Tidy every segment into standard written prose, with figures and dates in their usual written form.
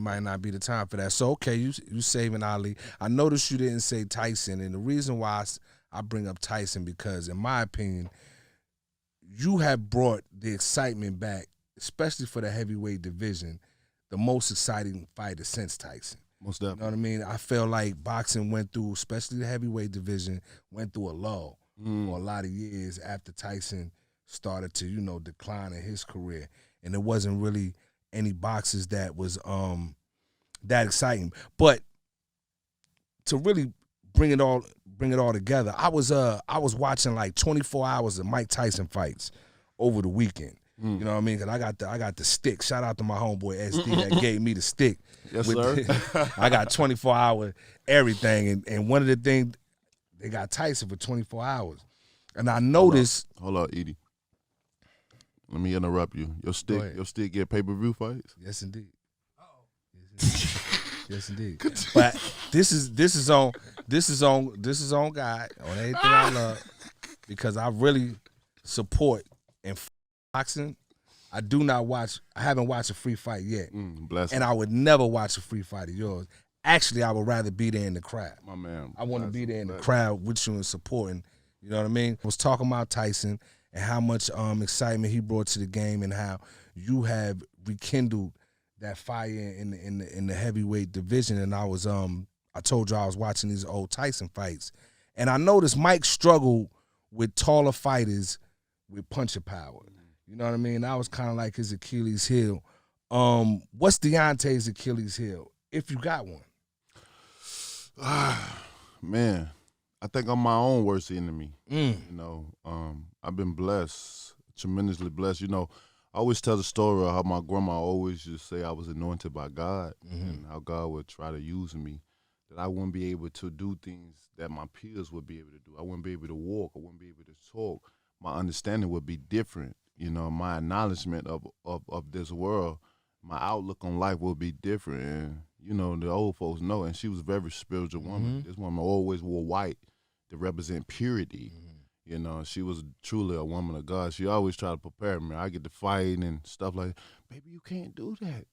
might not be the time for that. So okay, you saving Ali. I noticed you didn't say Tyson, and the reason why I bring up Tyson because, in my opinion, you have brought the excitement back, especially for the heavyweight division, the most exciting fighter since Tyson. Most definitely. You know what I mean? I feel like boxing went through, especially the heavyweight division, went through a lull for a lot of years after Tyson started to, decline in his career. And there wasn't really any boxers that was that exciting. But to really bring it all together, I was watching like 24 hours of Mike Tyson fights over the weekend. You know what I mean? Because I got the stick. Shout out to my homeboy SD that gave me the stick. Yes, sir. I got 24-hour everything, and one of the things they got Tyson for 24 hours, and I noticed. Hold up, E.D. Let me interrupt you. Your stick get pay-per-view fights? Yes, indeed. Yes, indeed. But this is on God, on everything I love, because I really support and boxing. I haven't watched a free fight yet. And I would never watch a free fight of yours. Actually, I would rather be there in the crowd. My man. I want to be there in the crowd with you and supporting. You know what I mean? I was talking about Tyson and how much excitement he brought to the game and how you have rekindled that fire in the heavyweight division. And I told you I was watching these old Tyson fights. And I noticed Mike struggled with taller fighters with puncher power. You know what I mean? That was kind of like his Achilles heel. What's Deontay's Achilles heel, if you got one? Man, I think I'm my own worst enemy. Mm. I've been blessed, tremendously blessed. I always tell the story of how my grandma always just say I was anointed by God and how God would try to use me, that I wouldn't be able to do things that my peers would be able to do. I wouldn't be able to walk. I wouldn't be able to talk. My understanding would be different. My acknowledgement of this world, my outlook on life will be different. And, the old folks know, and she was a very spiritual woman. This woman always wore white to represent purity. She was truly a woman of God. She always tried to prepare me. I get to fight and stuff like that. Baby, you can't do that.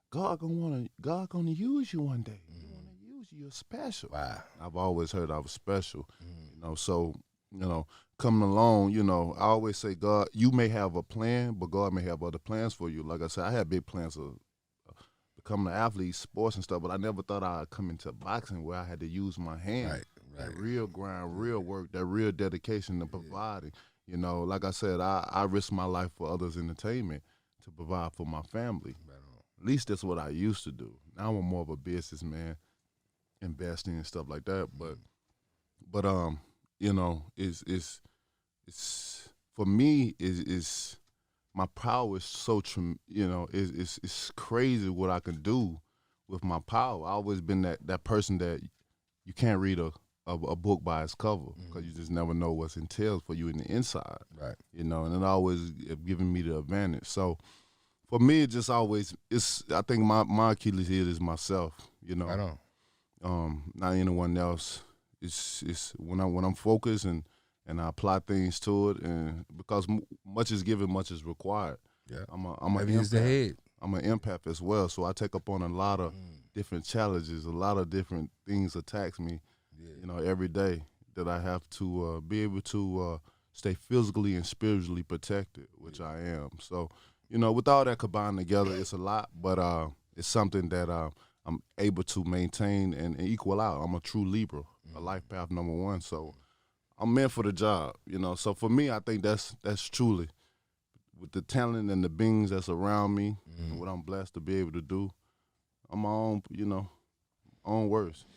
God gonna use you one day. He wanna use you. You're special. Wow. I've always heard I was special. So coming along, I always say, God, you may have a plan, but God may have other plans for you. Like I said, I had big plans of becoming an athlete, sports and stuff, but I never thought I'd come into boxing where I had to use my hands. Right. That real grind, real work, that real dedication to providing. Like I said, I risk my life for others' entertainment to provide for my family. At least that's what I used to do. Now I'm more of a businessman, investing and stuff like that. But it's for me is my power is so it's crazy what I can do with my power. I've always been that person that you can't read a book by its cover because you just never know what's entailed for you in the inside. Right. And it always given me the advantage. So for me, it just always I think my Achilles heel is myself. I don't. Not anyone else. It's when I'm focused and I apply things to it, and because much is given, much is required. Yeah. I'm an the head. I'm an empath as well, so I take up on a lot of different challenges, a lot of different things attacks me, every day that I have to be able to stay physically and spiritually protected, which I am. So, with all that combined together, it's a lot, but it's something that I'm able to maintain and equal out. I'm a true Libra, a life path #1, so I'm meant for the job, So for me, I think that's truly, with the talent and the beings that's around me and what I'm blessed to be able to do, I'm my own, own worst.